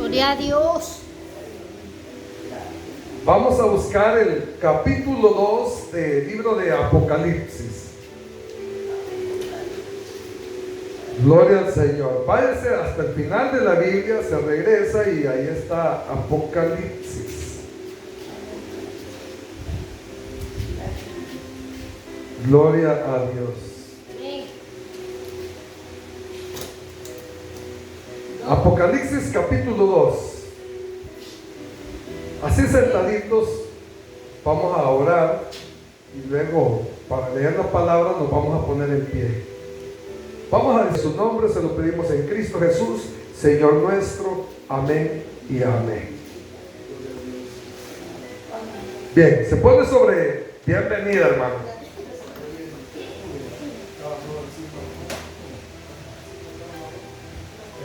Gloria a Dios. Vamos a buscar el capítulo 2 del libro de Apocalipsis. Gloria al Señor. Váyase hasta el final de la Biblia, se regresa y ahí está Apocalipsis. Gloria a Dios. Apocalipsis capítulo 2. Así sentaditos vamos a orar y luego para leer la palabra nos vamos a poner en pie. Vamos a decir su nombre, se lo pedimos en Cristo Jesús, Señor nuestro. Amén y amén. Bien, se pone sobre bienvenida, hermano.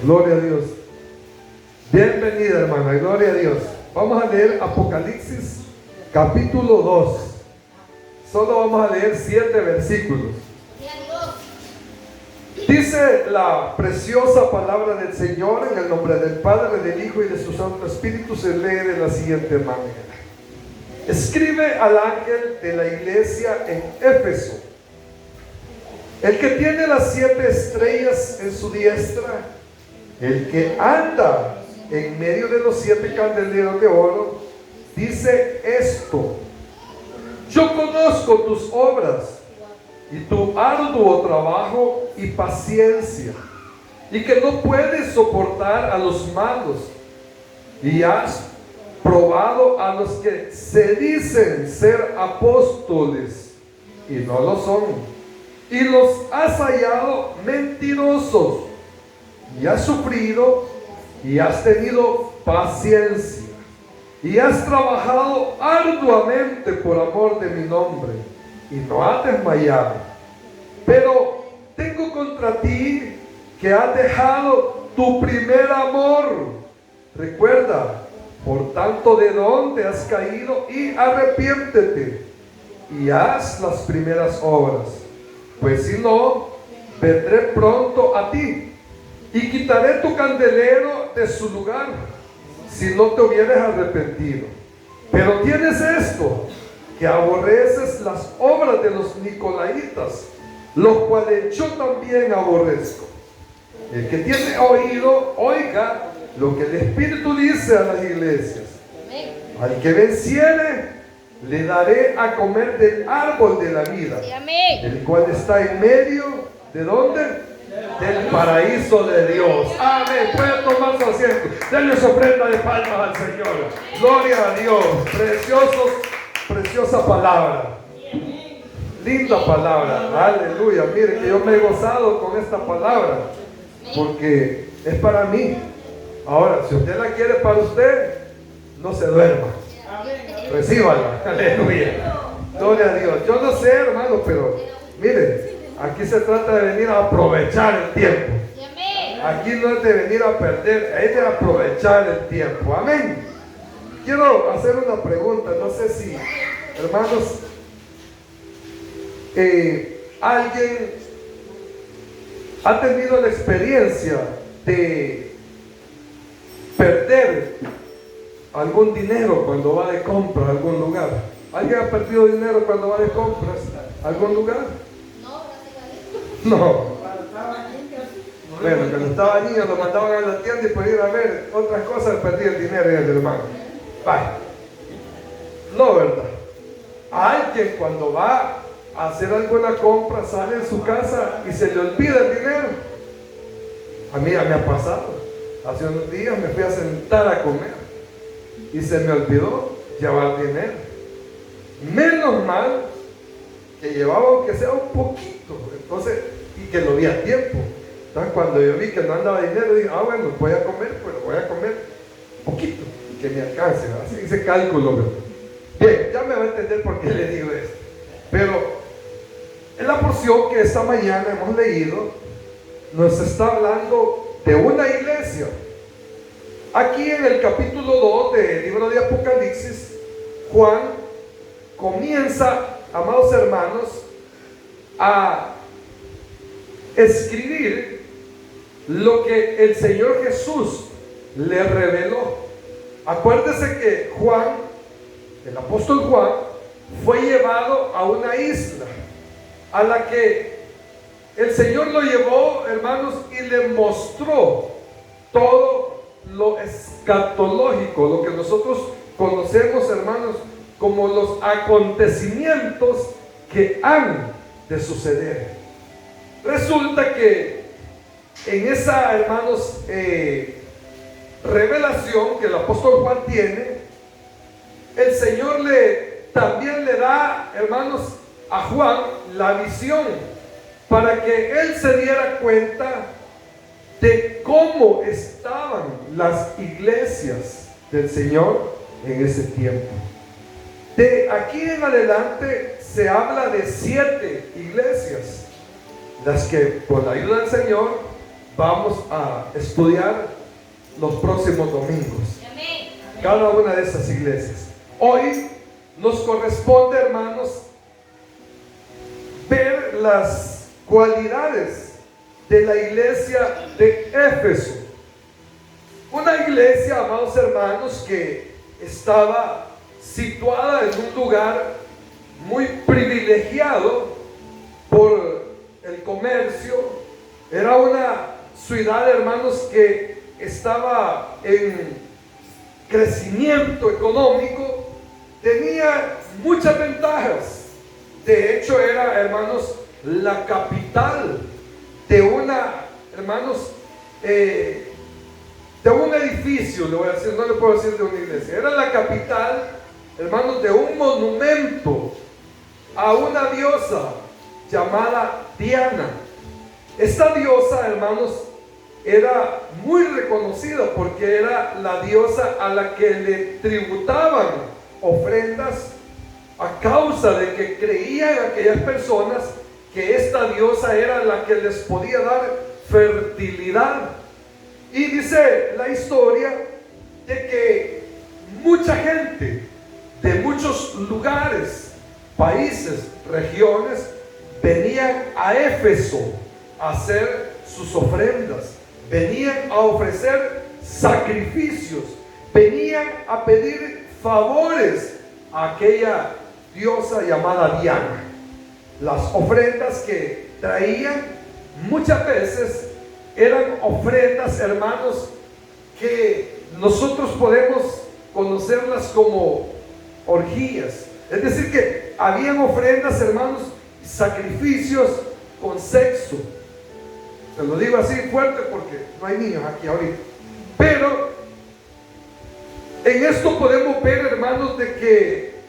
Gloria a Dios. Bienvenida, hermana, gloria a Dios. Vamos a leer Apocalipsis capítulo 2. Solo vamos a leer 7 versículos. Dice la preciosa palabra del Señor en el nombre del Padre, del Hijo y de su Santo Espíritu. Se lee de la siguiente manera: escribe al ángel de la iglesia en Éfeso, el que tiene las 7 estrellas en su diestra, el que anda en medio de los 7 candeleros de oro, dice esto: yo conozco tus obras y tu arduo trabajo y paciencia, y que no puedes soportar a los malos, y has probado a los que se dicen ser apóstoles y no lo son, y los has hallado mentirosos, y has sufrido y has tenido paciencia y has trabajado arduamente por amor de mi nombre y no has desmayado. Pero tengo contra ti que has dejado tu primer amor. Recuerda, por tanto, de dónde has caído y arrepiéntete y haz las primeras obras, pues si no, vendré pronto a ti y quitaré tu candelero de su lugar, si no te hubieres arrepentido. Pero tienes esto, que aborreces las obras de los nicolaitas, los cuales yo también aborrezco. El que tiene oído, oiga lo que el Espíritu dice a las iglesias. Al que venciere, le daré a comer del árbol de la vida, el cual está en medio, ¿de dónde? Del paraíso de Dios. Amén. Pueden tomar su asiento. Denle su ofrenda de palmas al Señor. Gloria a Dios. Preciosa palabra. Linda palabra. Aleluya. Mire que yo me he gozado con esta palabra, porque es para mí. Ahora, si usted la quiere para usted, no se duerma. Recíbala. Aleluya. Gloria a Dios. Yo no sé, hermano, pero mire, aquí se trata de venir a aprovechar el tiempo. Aquí no es de venir a perder, es de aprovechar el tiempo. Amén. Quiero hacer una pregunta. No sé si, hermanos, alguien ha tenido la experiencia de perder algún dinero cuando va de compras a algún lugar. ¿Alguien ha perdido dinero cuando va de compras a algún lugar? No. Bueno, cuando estaba niño lo mandaban a la tienda y podía ir a ver otras cosas, perdía el dinero y el hermano. Vaya. No, ¿verdad? Alguien cuando va a hacer alguna compra sale en su casa y se le olvida el dinero. A mí ya me ha pasado. Hace unos días me fui a sentar a comer y se me olvidó llevar dinero. Menos mal que llevaba aunque sea un poquito, entonces, y que lo vi a tiempo. Entonces cuando yo vi que no andaba dinero, dije, bueno, voy a comer, pero voy a comer poquito, que me alcance. Así hice cálculo, ¿verdad? Bien, ya me va a entender por qué le digo esto. Pero en la porción que esta mañana hemos leído, nos está hablando de una iglesia. Aquí en el capítulo 2 del libro de Apocalipsis, Juan comienza, amados hermanos, a escribir lo que el Señor Jesús le reveló. Acuérdese que Juan, el apóstol Juan, fue llevado a una isla a la que el Señor lo llevó, hermanos, y le mostró todo lo escatológico, lo que nosotros conocemos, hermanos, como los acontecimientos que han de suceder. Resulta que en esa, hermanos, revelación que el apóstol Juan tiene, el Señor también le da, hermanos, a Juan la visión para que él se diera cuenta de cómo estaban las iglesias del Señor en ese tiempo. De aquí en adelante se habla de 7 iglesias, las que por la ayuda del Señor vamos a estudiar los próximos domingos. Cada una de esas iglesias. Hoy nos corresponde, hermanos, ver las cualidades de la iglesia de Éfeso. Una iglesia, amados hermanos, que estaba situada en un lugar muy privilegiado por el comercio. Era una ciudad, hermanos, que estaba en crecimiento económico, tenía muchas ventajas. De hecho, era, hermanos, la capital de una, hermanos, de un edificio, le voy a decir, no le puedo decir de una iglesia. Era la capital, hermanos, de un monumento a una diosa llamada Diana. Esta diosa, hermanos, era muy reconocida porque era la diosa a la que le tributaban ofrendas a causa de que creían aquellas personas que esta diosa era la que les podía dar fertilidad. Y dice la historia de que mucha gente de muchos lugares, países, regiones, venían a Éfeso a hacer sus ofrendas, venían a ofrecer sacrificios, venían a pedir favores a aquella diosa llamada Diana. Las ofrendas que traían muchas veces eran ofrendas, hermanos, que nosotros podemos conocerlas como orgías. Es decir, que habían ofrendas, hermanos, sacrificios con sexo. Se lo digo así fuerte porque no hay niños aquí ahorita. Pero en esto podemos ver, hermanos, de que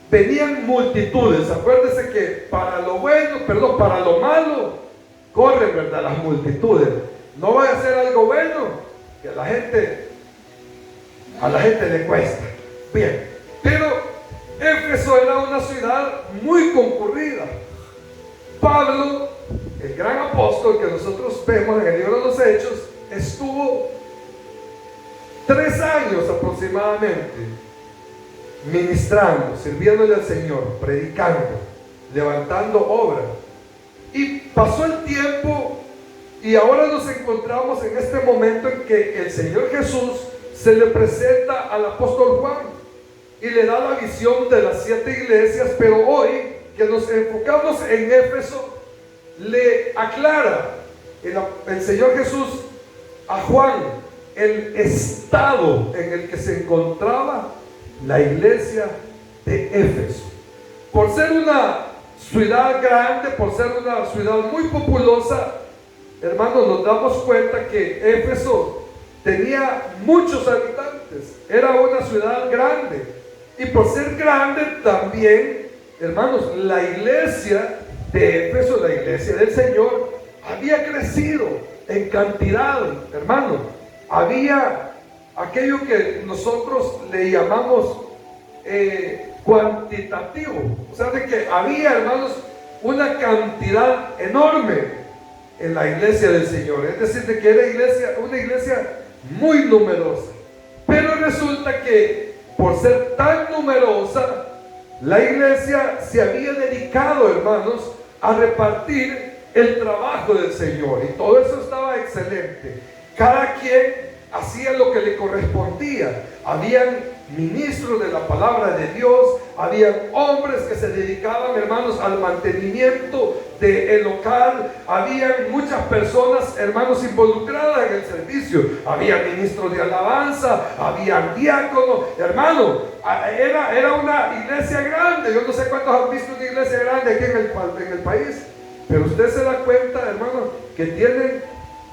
venían multitudes. Acuérdense que para lo bueno, perdón, para lo malo, corren, ¿verdad?, las multitudes. No va a ser algo bueno que a la gente le cuesta. Bien, pero Éfeso era una ciudad muy concurrida. Pablo, el gran apóstol que nosotros vemos en el libro de los Hechos, estuvo 3 años aproximadamente ministrando, sirviéndole al Señor, predicando, levantando obra. Y pasó el tiempo y ahora nos encontramos en este momento en que el Señor Jesús se le presenta al apóstol Juan y le da la visión de las 7 iglesias. Pero hoy que nos enfocamos en Éfeso, le aclara el Señor Jesús a Juan el estado en el que se encontraba la iglesia de Éfeso. Por ser una ciudad grande, por ser una ciudad muy populosa, hermanos, nos damos cuenta que Éfeso tenía muchos habitantes. Era una ciudad grande. Y por ser grande también, hermanos, la iglesia de Éfeso, la iglesia del Señor, había crecido en cantidad, hermanos. Había aquello que nosotros le llamamos cuantitativo. O sea, de que había, hermanos, una cantidad enorme en la iglesia del Señor. Es decir, de que era una iglesia muy numerosa. Pero resulta que por ser tan numerosa, la iglesia se había dedicado, hermanos, a repartir el trabajo del Señor, y todo eso estaba excelente. Cada quien hacía lo que le correspondía. Habían ministros de la palabra de Dios, habían hombres que se dedicaban, hermanos, al mantenimiento del local, habían muchas personas, hermanos, involucradas en el servicio, había ministros de alabanza, habían diáconos, hermano, era una iglesia grande. Yo no sé cuántos han visto una iglesia grande aquí en el país, pero usted se da cuenta, hermano, que tienen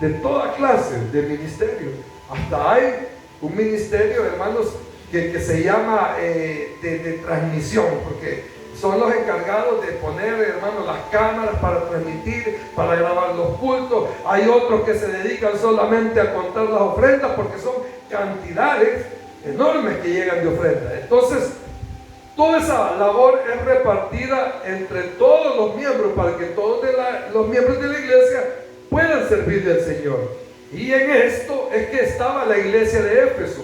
de toda clase de ministerio. Hasta hay un ministerio, hermanos, que se llama de transmisión, porque son los encargados de poner, hermanos, las cámaras para transmitir, para grabar los cultos. Hay otros que se dedican solamente a contar las ofrendas, porque son cantidades enormes que llegan de ofrendas. Entonces, toda esa labor es repartida entre todos los miembros, para que todos los miembros de la iglesia puedan servirle al Señor. Y en esto es que estaba la iglesia de Éfeso,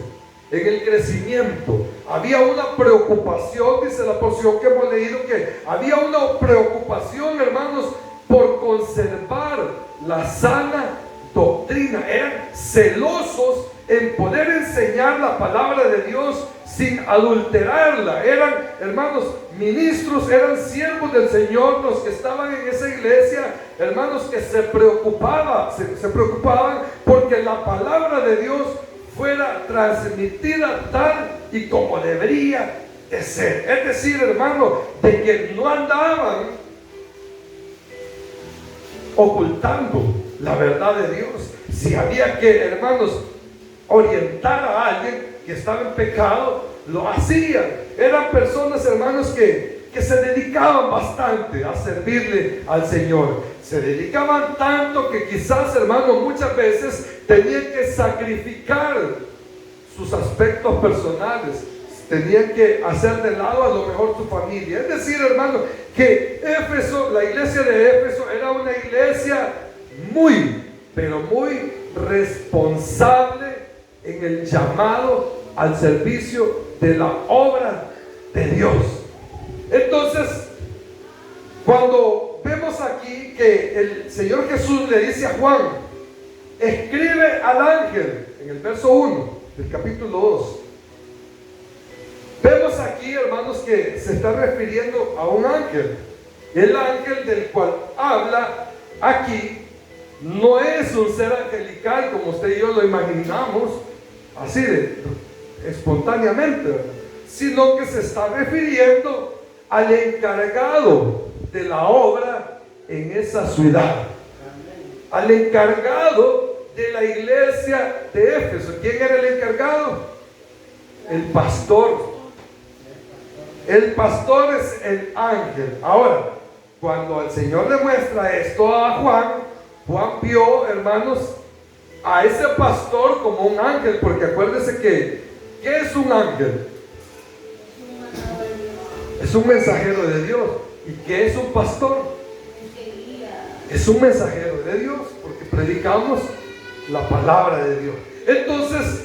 en el crecimiento. Había una preocupación, dice la porción que hemos leído, que había una preocupación, hermanos, por conservar la sana doctrina. Eran celosos en poder enseñar la palabra de Dios sin adulterarla. Eran, hermanos, ministros, eran siervos del Señor los que estaban en esa iglesia, hermanos, que se preocupaban porque la palabra de Dios fuera transmitida tal y como debería de ser. Es decir, hermano, de que no andaban ocultando la verdad de Dios. Si había que, hermanos, orientar a alguien que estaba en pecado, lo hacían. Eran personas, hermanos, que se dedicaban bastante a servirle al Señor. Se dedicaban tanto que quizás, hermanos, muchas veces tenían que sacrificar sus aspectos personales, tenían que hacer de lado a lo mejor su familia. Es decir, hermanos, que Éfeso, la iglesia de Éfeso, era una iglesia muy, pero muy responsable en el llamado al servicio de la obra de Dios. Entonces, cuando vemos aquí que el Señor Jesús le dice a Juan, escribe al ángel, en el verso 1 del capítulo 2, vemos aquí, hermanos, que se está refiriendo a un ángel. El ángel del cual habla aquí no es un ser angelical como usted y yo lo imaginamos, así de espontáneamente, ¿verdad? Sino que se está refiriendo al encargado de la obra en esa ciudad, al encargado de la iglesia de Éfeso. ¿Quién era el encargado? El pastor. El pastor es el ángel. Ahora, cuando el Señor le muestra esto a Juan, Juan vio, hermanos, a ese pastor como un ángel, porque acuérdense que, ¿qué es un ángel? Es un mensajero de Dios. ¿Y qué es un pastor? Es un mensajero de Dios, porque predicamos la palabra de Dios. Entonces,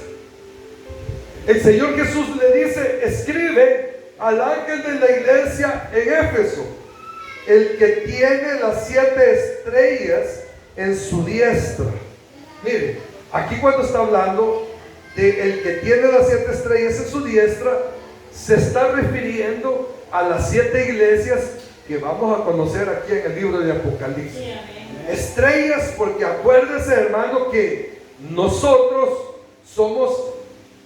el Señor Jesús le dice, escribe al ángel de la iglesia en Éfeso, el que tiene las 7 estrellas en su diestra. Mire, aquí cuando está hablando de el que tiene las 7 estrellas en su diestra, se está refiriendo a las 7 iglesias que vamos a conocer aquí en el libro de Apocalipsis. Sí, estrellas, porque acuérdense, hermano, que nosotros somos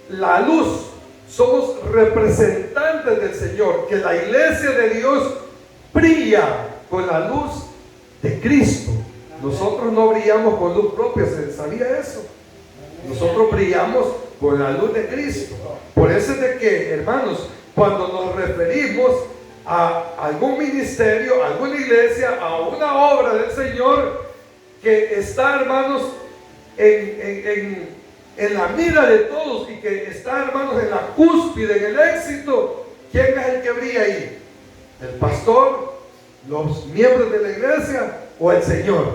la luz, somos representantes del Señor, que la iglesia de Dios brilla con la luz de Cristo. Nosotros no brillamos con luz propia, ¿se sabía eso? Nosotros brillamos con la luz de Cristo. Por eso es de que, hermanos, cuando nos referimos a algún ministerio, a alguna iglesia, a una obra del Señor que está, hermanos, en la mira de todos y que está, hermanos, en la cúspide, en el éxito, ¿quién es el que brilla ahí? ¿El pastor? ¿Los miembros de la iglesia? ¿O el Señor?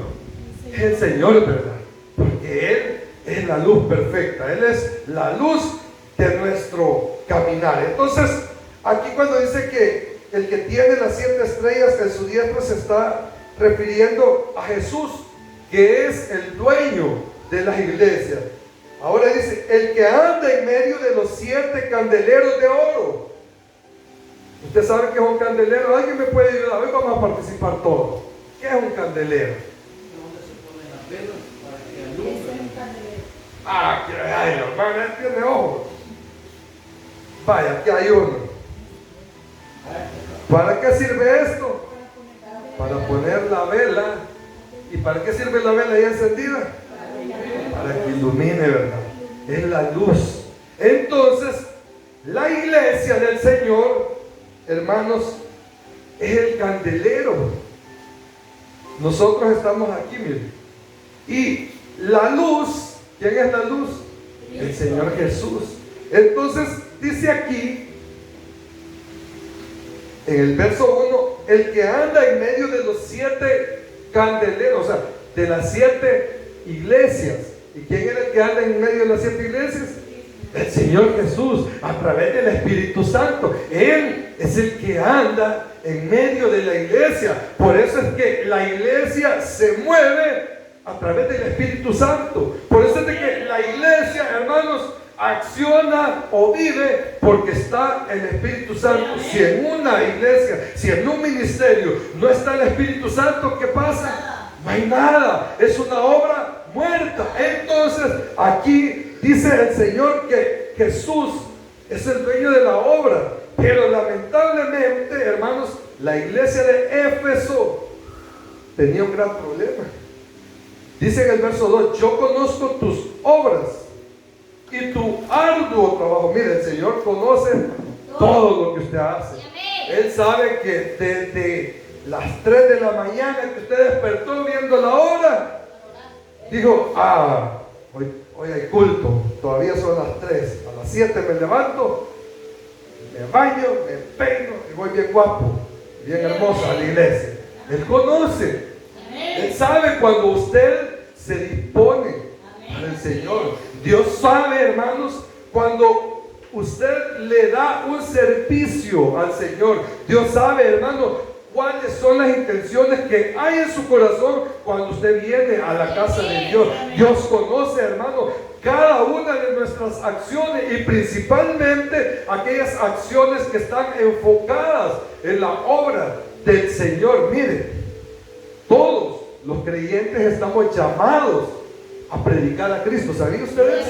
Es el Señor, ¿verdad? Porque Él es la luz perfecta, Él es la luz de nuestro caminar. Entonces, aquí cuando dice que el que tiene las 7 estrellas en su diestra, se está refiriendo a Jesús, que es el dueño de las iglesias. Ahora dice, el que anda en medio de los 7 candeleros de oro. Usted sabe qué es un candelero. ¿Alguien me puede ayudar? Hoy vamos a participar todos. ¿Qué es un candelero? ¿Dónde se ponen las velas para que alumbren? Ah, que ay, hermano, él tiene ojos. Vaya, aquí hay uno. ¿Para qué sirve esto? Para poner la vela. ¿Y para qué sirve la vela ahí encendida? Para que ilumine, ¿verdad? Es la luz. Entonces, la iglesia del Señor, hermanos, es el candelero. Nosotros estamos aquí, miren. Y la luz, ¿quién es la luz? El Señor Jesús. Entonces, dice aquí, en el verso 1, el que anda en medio de los 7 candeleros, o sea, de las 7 iglesias. ¿Y quién es el que anda en medio de las 7 iglesias? El Señor Jesús, a través del Espíritu Santo. Él es el que anda en medio de la iglesia. Por eso es que la iglesia se mueve a través del Espíritu Santo. Por eso es de que la iglesia, hermanos, acciona o vive porque está el Espíritu Santo. Si en una iglesia, si en un ministerio no está el Espíritu Santo, ¿qué pasa? No hay nada, es una obra muerta. Entonces aquí dice el Señor que Jesús es el dueño de la obra, pero lamentablemente, hermanos, la iglesia de Éfeso tenía un gran problema. Dice en el verso 2, yo conozco tus obras y tu arduo trabajo. Mire, el Señor conoce todo lo que usted hace. Él sabe que desde las 3 de la mañana que usted despertó viendo la hora, dijo, hoy hay culto, todavía son las 3, a las 7 me levanto, me baño, me peino y voy bien guapo, bien hermosa a la iglesia. Él conoce, Él sabe cuando usted se dispone para el Señor. Dios sabe, hermanos, cuando usted le da un servicio al Señor. Dios sabe, hermano, cuáles son las intenciones que hay en su corazón cuando usted viene a la casa de Dios. Dios conoce, hermano, cada una de nuestras acciones y principalmente aquellas acciones que están enfocadas en la obra del Señor. Mire, todos los creyentes estamos llamados a predicar a Cristo. ¿Sabían ustedes?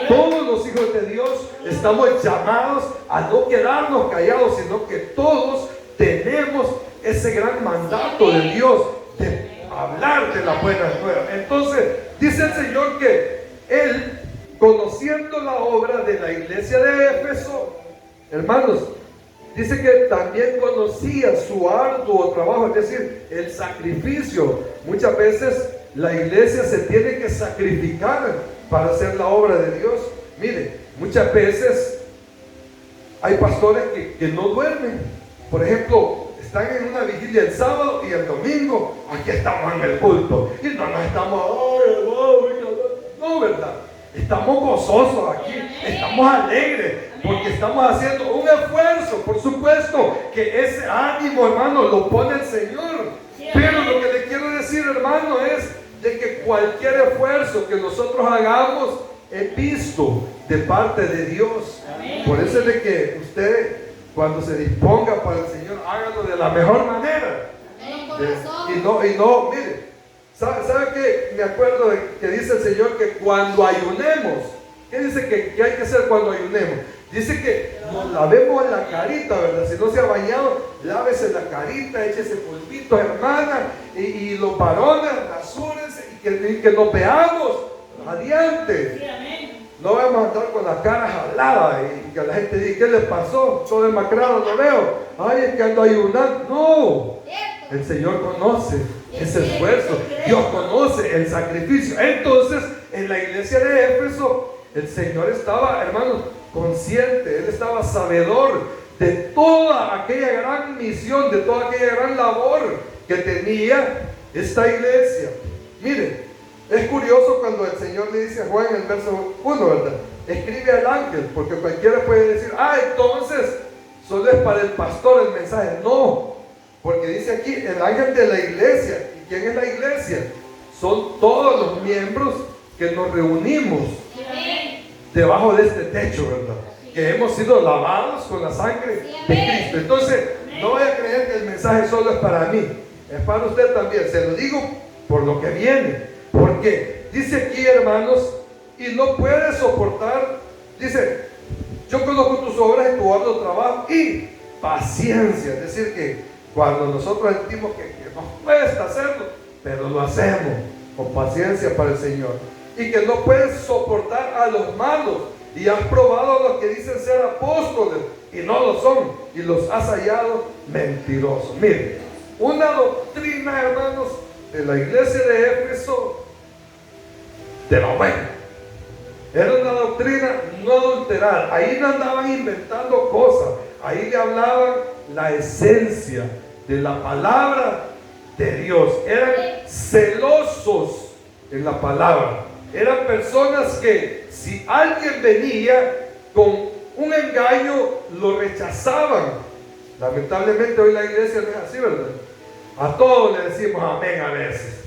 Todos los hijos de Dios estamos llamados a no quedarnos callados, sino que todos tenemos ese gran mandato de Dios de hablar de la buena nueva. Entonces dice el Señor que Él, conociendo la obra de la iglesia de Éfeso, hermanos, dice que también conocía su arduo trabajo, es decir, el sacrificio. Muchas veces la iglesia se tiene que sacrificar para hacer la obra de Dios. Mire, muchas veces hay pastores que no duermen. Por ejemplo, están en una vigilia el sábado y el domingo, aquí estamos en el culto. Y no nos estamos, no, ¿verdad? Estamos gozosos aquí, estamos alegres, porque estamos haciendo un esfuerzo. Por supuesto que ese ánimo, hermano, lo pone el Señor. Pero lo que le quiero decir, hermano, es de que cualquier esfuerzo que nosotros hagamos es visto de parte de Dios. Por eso es de que usted, cuando se disponga para el Señor, hágalo de la mejor manera. Y no, mire, ¿sabe qué? Me acuerdo de que dice el Señor que cuando ayunemos, ¿qué dice que hay que hacer cuando ayunemos? Dice que nos lavemos la carita, ¿verdad? Si no se ha bañado, lávese la carita, échese polvito, hermana, y los varones, rasúrense, y que nos veamos radiantes. No vamos a estar con la cara jalada y que la gente diga, ¿qué le pasó? Todo demacrado lo veo. Ay, es que ando ayunando. No, el Señor conoce ese esfuerzo. Dios conoce el sacrificio. Entonces, en la iglesia de Éfeso, el Señor estaba, hermanos, consciente. Él estaba sabedor de toda aquella gran misión, de toda aquella gran labor que tenía esta iglesia. Miren, es curioso cuando el Señor le dice a Juan en el verso 1, ¿verdad? Escribe al ángel, porque cualquiera puede decir, entonces solo es para el pastor el mensaje. No, porque dice aquí el ángel de la iglesia. ¿Y quién es la iglesia? Son todos los miembros que nos reunimos debajo de este techo, ¿verdad? Que hemos sido lavados con la sangre de Cristo. Entonces, no voy a creer que el mensaje solo es para mí, es para usted también. Se lo digo por lo que viene, porque dice aquí, hermanos, y no puedes soportar, dice, yo conozco tus obras y tu arduo trabajo y paciencia. Es decir, que cuando nosotros sentimos que nos cuesta hacerlo, pero lo hacemos con paciencia para el Señor. Y que no puedes soportar a los malos, y has probado a los que dicen ser apóstoles y no lo son, y los has hallado mentirosos. Miren, una doctrina, hermanos, de la iglesia de Éfeso, de la buena, era una doctrina no adulterada. Ahí no andaban inventando cosas, ahí le hablaban la esencia de la palabra de Dios. Eran celosos en la palabra. Eran personas que si alguien venía con un engaño, lo rechazaban. Lamentablemente hoy la iglesia no es así, ¿verdad? A todos le decimos amén a veces.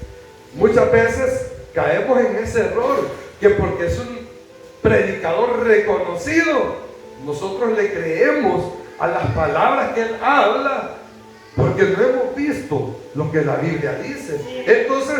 Muchas veces caemos en ese error, que porque es un predicador reconocido, nosotros le creemos a las palabras que él habla, porque no hemos visto lo que la Biblia dice. Entonces,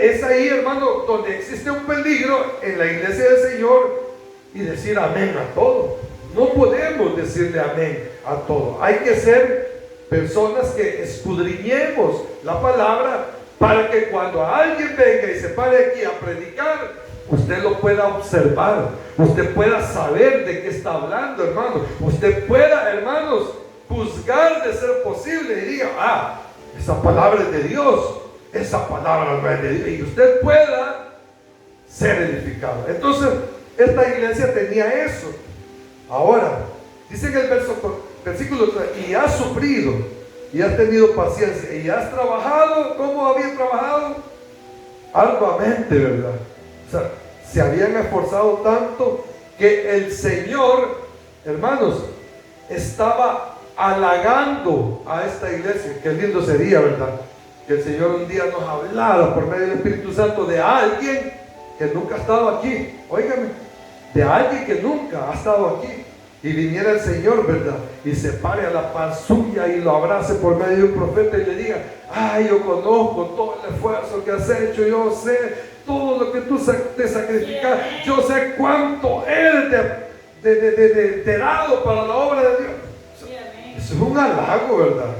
es ahí, hermano, donde existe un peligro en la iglesia del Señor, y decir amén a todo. No podemos decirle amén a todo. Hay que ser personas que escudriñemos la palabra, para que cuando alguien venga y se pare aquí a predicar, usted lo pueda observar, usted pueda saber de qué está hablando, hermano. Usted pueda, hermanos, juzgar de ser posible y diga, esa palabra es de Dios, esa palabra no es de Dios, y usted pueda ser edificado. Entonces, esta iglesia tenía eso. Ahora, dice en el versículo 3, y has sufrido, y has tenido paciencia, y has trabajado. ¿Cómo habían trabajado? Arduamente, ¿verdad? O sea, se habían esforzado tanto que el Señor, hermanos, estaba halagando a esta iglesia. Qué lindo sería, ¿verdad? Que el Señor un día nos hablara por medio del Espíritu Santo de alguien que nunca ha estado aquí. Óigame, de alguien que nunca ha estado aquí, y viniera el Señor, ¿verdad? Y se pare a la par suya y lo abrace por medio de un profeta y le diga, yo conozco todo el esfuerzo que has hecho, yo sé todo lo que tú te sacrificas, yo sé cuánto eres de dado para la obra de Dios. Eso es un halago, ¿verdad?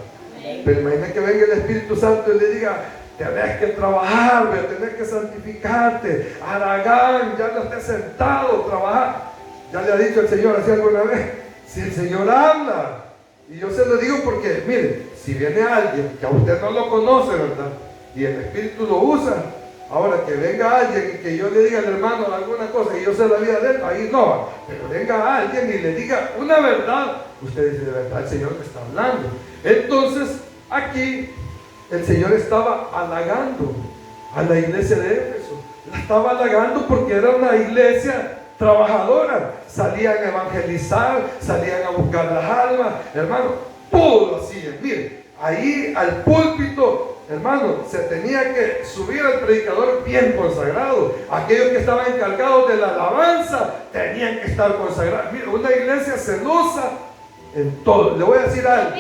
Pero imagina que venga el Espíritu Santo y le diga, tenés que trabajar, tenés que santificarte. Aragán, ya no estés sentado, trabajar. Ya le ha dicho el Señor así alguna vez. Si el Señor habla, y yo se lo digo porque, mire, si viene alguien que a usted no lo conoce, ¿verdad? Y el Espíritu lo usa, ahora que venga alguien y que yo le diga al hermano alguna cosa y yo sé la vida de él, ahí no. Pero venga alguien y le diga una verdad, usted dice, de verdad el Señor me está hablando. Entonces, aquí el Señor estaba halagando a la iglesia de Éfeso. La estaba halagando porque era una iglesia trabajadora. Salían a evangelizar, salían a buscar las almas, hermano, todo lo hacían. Mire, ahí al púlpito, hermano, se tenía que subir al predicador bien consagrado. Aquellos que estaban encargados de la alabanza tenían que estar consagrados. Mire, una iglesia celosa en todo. Le voy a decir algo.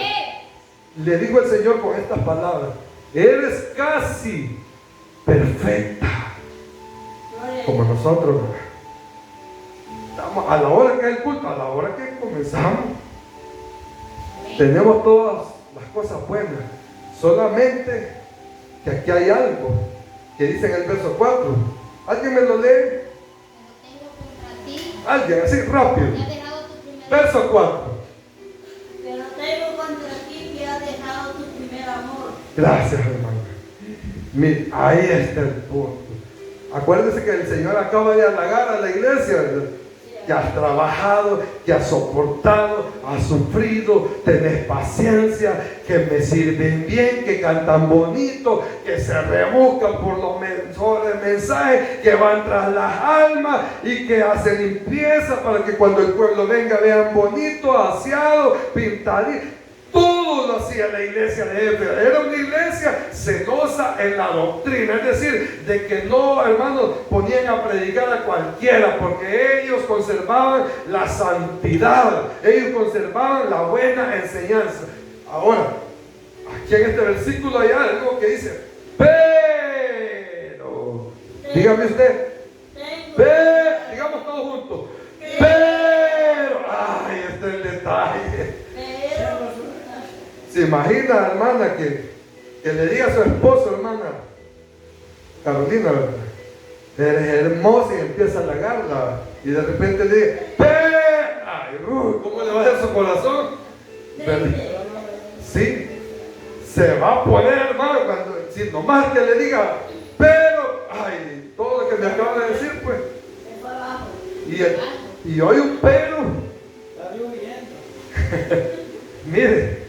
Le dijo el Señor con estas palabras: eres casi perfecta, como nosotros. Estamos a la hora que hay el culto, a la hora que comenzamos, tenemos todas las cosas buenas. Solamente que aquí hay algo que dice en el verso 4. ¿Alguien me lo lee? Alguien, así rápido. Verso 4. Pero tengo contra ti que has dejado tu primer amor. Gracias, hermano. Mire, ahí está el punto. Acuérdense que el Señor acaba de halagar a la iglesia, ¿verdad? Que has trabajado, que has soportado, has sufrido, tenés paciencia, que me sirven bien, que cantan bonito, que se rebuscan por los mensajes, que van tras las almas y que hacen limpieza para que cuando el pueblo venga vean bonito, aseado, pintadito. Todo todo lo hacía la iglesia de Éfeso. Era una iglesia celosa en la doctrina, es decir, de que no, hermanos, ponían a predicar a cualquiera, porque ellos conservaban la santidad, ellos conservaban la buena enseñanza. Ahora, aquí en este versículo hay algo que dice, pero, dígame usted, pero, digamos todos juntos, pero, ay, este es el detalle. ¿Se imagina, hermana, que le diga a su esposo, hermana Carolina, ¿verdad? Eres hermosa, y empieza a halagarla, y de repente le dice, ay, ¿cómo le va a hacer su corazón? ¿Verdad? Sí, se va a poner, hermano, cuando, si nomás que le diga, pero, ay, todo lo que me acaba de decir, pues, y hoy un pero, mire,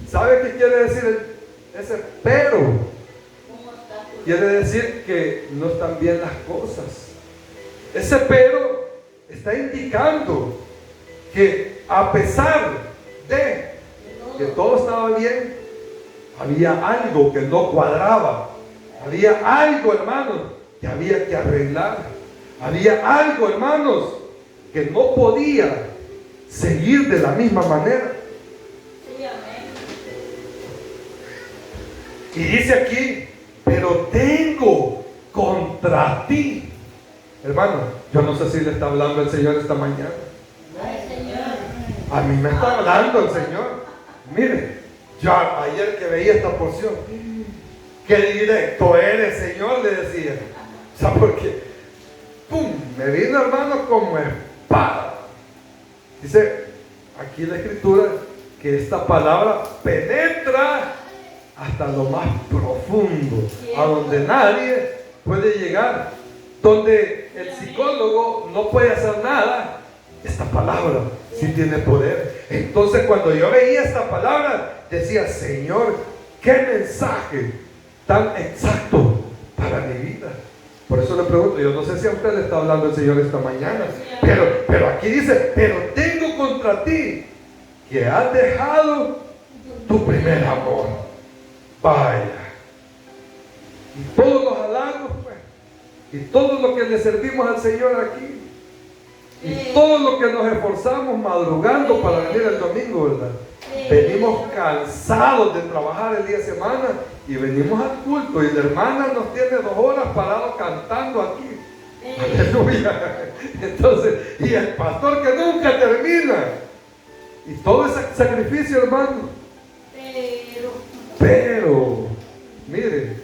¿sabe qué quiere decir ese pero? Quiere decir que no están bien las cosas. Ese pero está indicando que a pesar de que todo estaba bien, había algo que no cuadraba. Había algo, hermanos, que había que arreglar. Había algo, hermanos, que no podía seguir de la misma manera. Y dice aquí, pero tengo contra ti. Hermano, yo no sé si le está hablando el Señor esta mañana. A mí me está hablando el Señor. Mire, yo ayer que veía esta porción, qué directo eres, Señor, le decía. ¿Sabe por qué? ¡Pum! Me vino, hermano, como espada. Dice aquí la Escritura que esta palabra penetra hasta lo más profundo, a donde nadie puede llegar, donde el psicólogo no puede hacer nada. Esta palabra sí tiene poder. Entonces, cuando yo veía esta palabra, decía, Señor, qué mensaje tan exacto para mi vida. Por eso le pregunto, yo no sé si a usted le está hablando el Señor esta mañana, pero aquí dice, pero tengo contra ti que has dejado tu primer amor. Vaya, y todos los halagos, pues, y todo lo que le servimos al Señor aquí, y todo lo que nos esforzamos madrugando para venir el domingo, ¿verdad? Venimos cansados de trabajar el día de semana y venimos al culto, y la hermana nos tiene 2 horas parados cantando aquí. Aleluya. Entonces, y el pastor que nunca termina, y todo ese sacrificio, hermano. Pero, mire,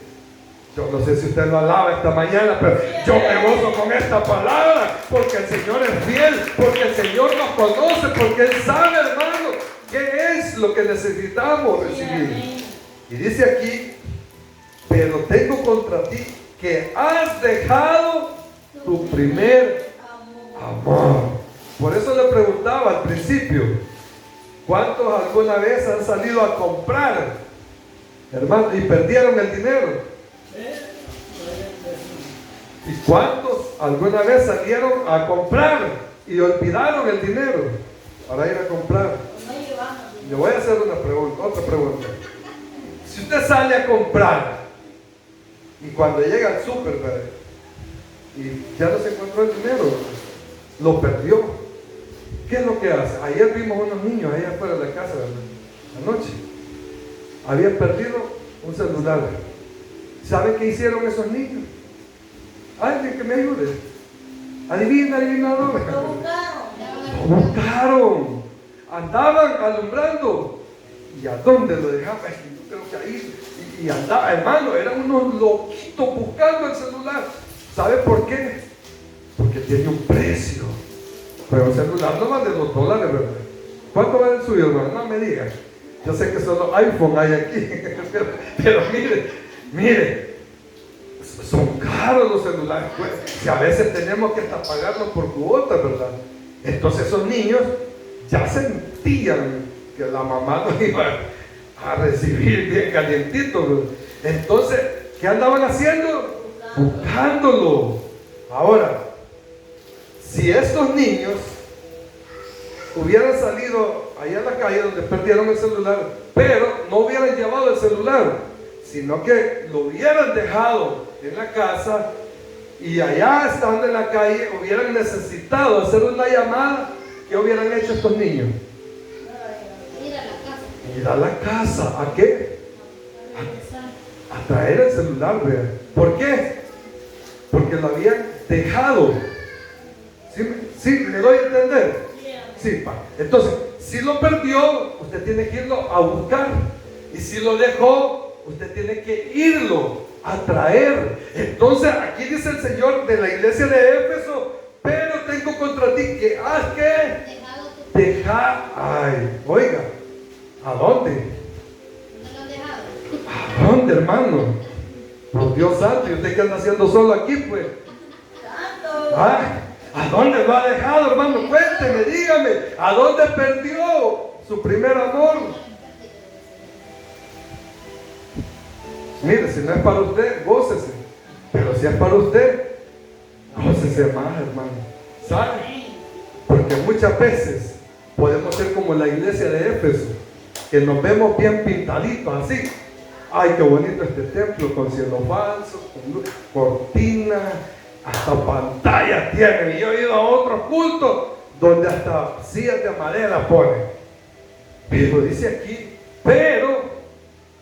yo no sé si usted lo alaba esta mañana, pero yo me gozo con esta palabra, porque el Señor es fiel, porque el Señor nos conoce, porque Él sabe, hermano, qué es lo que necesitamos recibir. Y dice aquí, pero tengo contra ti que has dejado tu primer amor. Por eso le preguntaba al principio, ¿cuántos alguna vez han salido a comprar, hermano, y perdieron el dinero? ¿Y cuántos alguna vez salieron a comprar y olvidaron el dinero para ir a comprar? Le voy a hacer una pregunta, otra pregunta. Si usted sale a comprar y cuando llega al súper y ya no se encontró el dinero, lo perdió, ¿qué es lo que hace? Ayer vimos unos niños ahí afuera de la casa, anoche, habían perdido un celular. ¿Sabe qué hicieron esos niños? Alguien que me ayude. Adivinador. Lo buscaron. Andaban alumbrando. ¿Y a dónde lo dejaban? Yo creo que ahí. Y andaba, hermano, eran unos loquitos buscando el celular. ¿Sabe por qué? Porque tiene un precio. Pero el celular no vale $2, ¿verdad? ¿Cuánto vale el suyo, hermano? No me diga. Yo sé que solo iPhone hay aquí. pero mire, son caros los celulares. Pues, si a veces tenemos que hasta pagarlos por cuotas, ¿verdad? Entonces esos niños ya sentían que la mamá los iba a recibir bien calientito, ¿verdad? Entonces, ¿qué andaban haciendo? Buscándolo. Ahora, si estos niños hubieran salido allá a la calle donde perdieron el celular, pero no hubieran llevado el celular, sino que lo hubieran dejado en la casa y allá estando en la calle hubieran necesitado hacer una llamada, ¿qué hubieran hecho estos niños? Ir a la casa. Ir a la casa, ¿a qué? A traer el celular, vean. ¿Por qué? Porque lo habían dejado. ¿Sí? ¿Me doy a entender? Sí, pa. Entonces, si lo perdió, usted tiene que irlo a buscar. Y si lo dejó, usted tiene que irlo a traer. Entonces, aquí dice el Señor de la iglesia de Éfeso: pero tengo contra ti que has que dejar. Ay, oiga, ¿a dónde? ¿A dónde, hermano? Por Dios santo, ¿y usted qué anda haciendo solo aquí, pues? ¿A dónde lo ha dejado, hermano? Cuénteme, dígame, ¿a dónde perdió su primer amor? Mire, si no es para usted, gócese. Pero si es para usted, gócese más, hermano. ¿Sabe? Porque muchas veces podemos ser como la iglesia de Éfeso, que nos vemos bien pintaditos así. Ay, qué bonito este templo, con cielo falso, con cortina, hasta pantalla tiene. Y yo he ido a otros cultos donde hasta sillas de madera ponen. Pero dice aquí, pero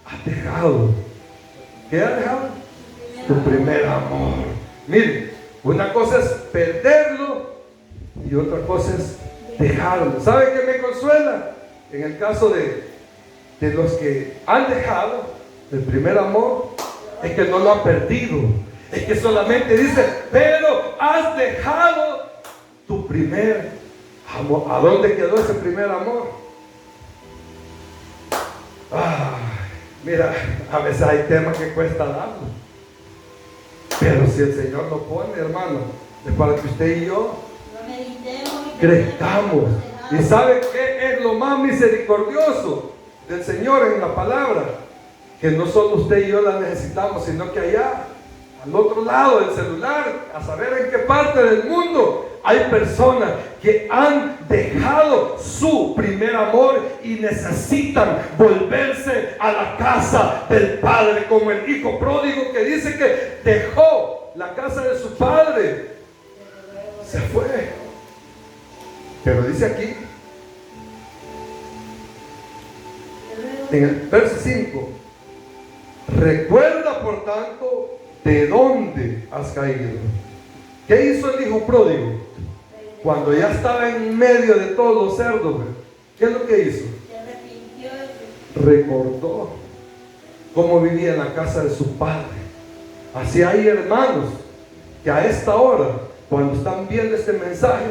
has dejado. ¿Qué has dejado? Tu primer amor. Mire, una cosa es perderlo y otra cosa es dejarlo. ¿Sabe qué me consuela? En el caso de los que han dejado el primer amor, es que no lo han perdido. Es que solamente dice, pero has dejado tu primer amor. ¿A dónde quedó ese primer amor? Mira, a veces hay temas que cuesta darlo. Pero si el Señor lo pone, hermano, es para que usted y yo crezcamos. ¿Y sabe qué es lo más misericordioso del Señor en la palabra? Que no solo usted y yo la necesitamos, sino que allá, al otro lado del celular, a saber en qué parte del mundo, hay personas que han dejado su primer amor y necesitan volverse a la casa del Padre, como el hijo pródigo que dice que dejó la casa de su padre, se fue. Pero dice aquí, en el verso 5, recuerda por tanto de dónde has caído. ¿Qué hizo el hijo pródigo? Cuando ya estaba en medio de todos los cerdos, ¿qué es lo que hizo? Recordó cómo vivía en la casa de su padre. Así hay hermanos que a esta hora, cuando están viendo este mensaje,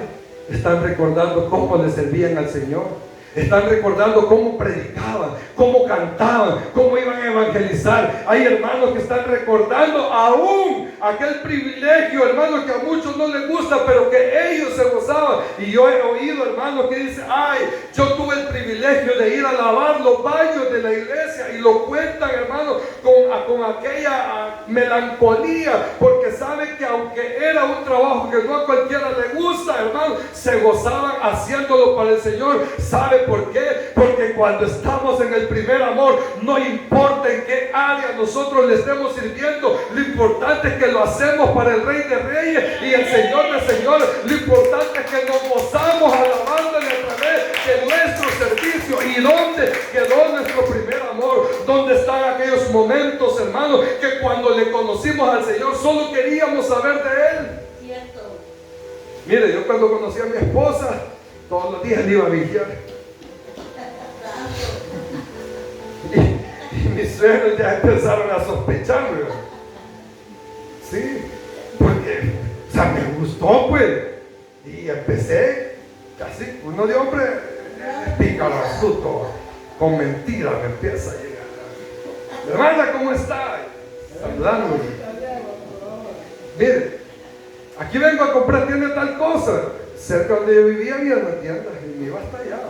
están recordando cómo le servían al Señor. Están recordando cómo predicaban, cómo cantaban, cómo iban a evangelizar. Hay hermanos que están recordando aún aquel privilegio, hermanos, que a muchos no les gusta, pero que ellos se gozaban. Y yo he oído hermanos que dicen, ay, yo tuve el privilegio de ir a lavar los baños de la iglesia. Y lo cuentan, hermanos, con aquella melancolía, porque saben que aunque era un trabajo que no a cualquiera le gusta, hermanos, se gozaban haciéndolo para el Señor. ¿Sabe por qué? Porque cuando estamos en el primer amor, no importa en qué área nosotros le estemos sirviendo, lo importante es que lo hacemos para el Rey de Reyes y el Señor de Señores. Lo importante es que nos gozamos alabándole a través de nuestro servicio. ¿Y dónde quedó nuestro primer amor? ¿Dónde están aquellos momentos, hermanos, que cuando le conocimos al Señor solo queríamos saber de Él? Cierto. Mire, yo cuando conocí a mi esposa, todos los días le iba a vigiar. Y mis suegros ya empezaron a sospechar, ¿verdad? Sí, porque, o sea, me gustó, pues. Y empecé, casi, uno de hombre, pícaro, astuto, con mentiras me empieza a llegar. Hermana, ¿cómo está? Saludándome. Mire, aquí vengo a comprar, tiene tal cosa. Cerca donde yo vivía había una tienda y me iba hasta allá.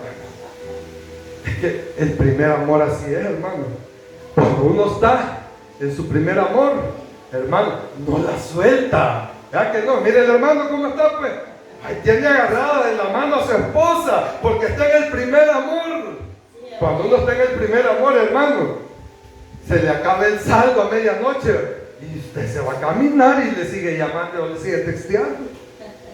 Es que el primer amor así es, hermano. Cuando uno está en su primer amor, hermano, no la suelta. ¿Verdad que no? Mire el hermano cómo está, pues. Ahí tiene agarrada de la mano a su esposa, porque está en el primer amor. Cuando uno está en el primer amor, hermano, se le acaba el saldo a medianoche y usted se va a caminar y le sigue llamando o le sigue texteando,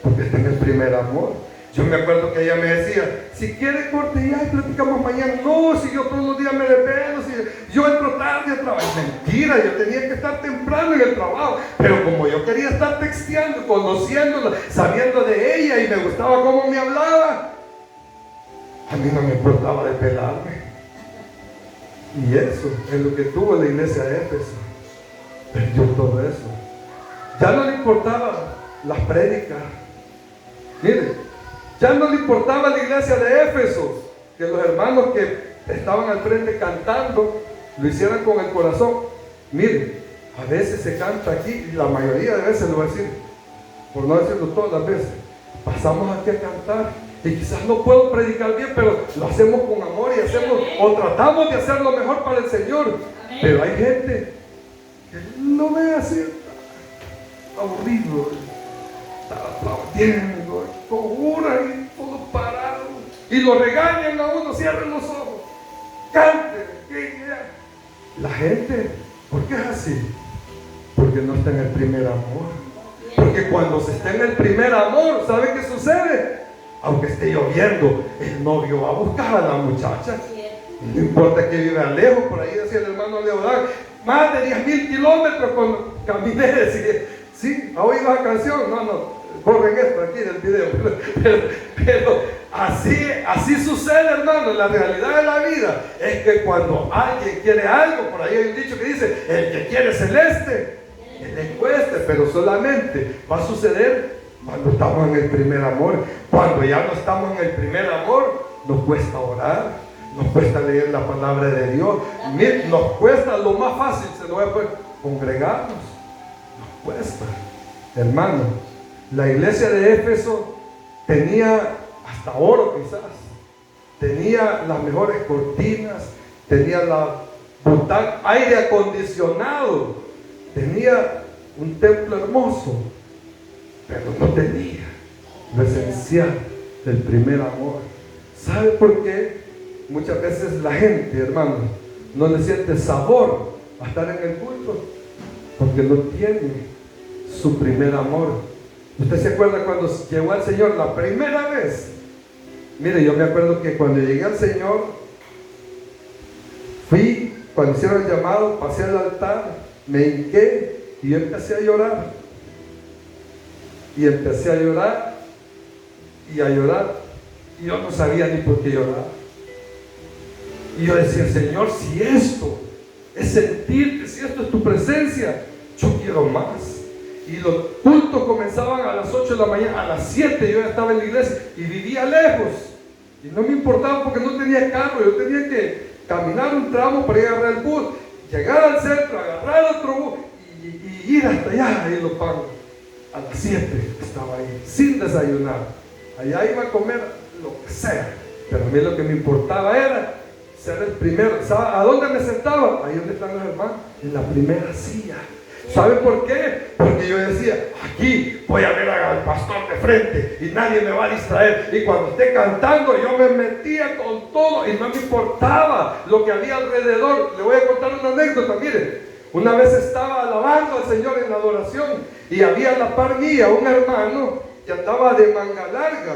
porque está en el primer amor. Yo me acuerdo que ella me decía, si quiere corte ya y platicamos mañana. No, si yo todos los días me desvelo, si yo entro tarde a trabajar. Mentira, yo tenía que estar temprano en el trabajo. Pero como yo quería estar texteando, conociéndola, sabiendo de ella y me gustaba cómo me hablaba, a mí no me importaba desvelarme. Y eso es lo que tuvo la iglesia de Éfeso. Perdió todo eso. Ya no le importaba las prédicas. Miren, ya no le importaba a la iglesia de Éfeso que los hermanos que estaban al frente cantando lo hicieran con el corazón. Miren, a veces se canta aquí, y la mayoría de veces lo voy a decir, por no decirlo todas las veces, pasamos aquí a cantar y quizás no puedo predicar bien, pero lo hacemos con amor y hacemos, o tratamos de hacer lo mejor para el Señor. Pero hay gente que no ve así, aburrido, está aplaudiendo, conjuran y todo parado, y lo regañan a uno, cierren los ojos, canten. La gente, ¿por qué es así? Porque no está en el primer amor. Porque cuando se está en el primer amor, ¿sabe qué sucede? Aunque esté lloviendo, el novio va a buscar a la muchacha. No importa que viva lejos, por ahí decía el hermano Leodán, más de 10,000 kilómetros caminé, decía, ¿sí? ¿Ha oído la canción? No, borren esto aquí del video. Pero así sucede, hermano, en la realidad de la vida. Es que cuando alguien quiere algo, por ahí hay un dicho que dice, el que quiere celeste, que le cueste, pero solamente va a suceder cuando estamos en el primer amor. Cuando ya no estamos en el primer amor, nos cuesta orar, nos cuesta leer la palabra de Dios, nos cuesta lo más fácil, se lo voy a poner, congregarnos, nos cuesta. Hermano, la iglesia de Éfeso tenía hasta oro quizás, tenía las mejores cortinas, tenía la butaca, aire acondicionado, tenía un templo hermoso, pero no tenía lo esencial del primer amor. ¿Sabe por qué? Muchas veces la gente, hermano, no le siente sabor a estar en el culto, porque no tiene su primer amor. ¿Usted se acuerda cuando llegó al Señor la primera vez? Mire, yo me acuerdo que cuando llegué al Señor, fui, cuando hicieron el llamado, pasé al altar, me hinqué y yo empecé a llorar. Y empecé a llorar y a llorar, y yo no sabía ni por qué llorar. Y yo decía, Señor, si esto es sentirte, si esto es tu presencia, yo quiero más. Y los cultos comenzaban a las 8 de la mañana, a las 7 yo ya estaba en la iglesia y vivía lejos. Y no me importaba porque no tenía carro, yo tenía que caminar un tramo para ir a agarrar el bus, llegar al centro, agarrar otro bus y ir hasta allá y lo pago. A las 7 estaba ahí, sin desayunar. Allá iba a comer lo que sea, pero a mí lo que me importaba era ser el primero. ¿Sabe a dónde me sentaba? Ahí donde están los hermanos, en la primera silla. ¿Sabe por qué? Porque yo decía, aquí voy a ver al pastor de frente y nadie me va a distraer. Y cuando esté cantando, yo me metía con todo y no me importaba lo que había alrededor. Le voy a contar una anécdota, miren. Una vez estaba alabando al Señor en la adoración y había a la par mía un hermano que andaba de manga larga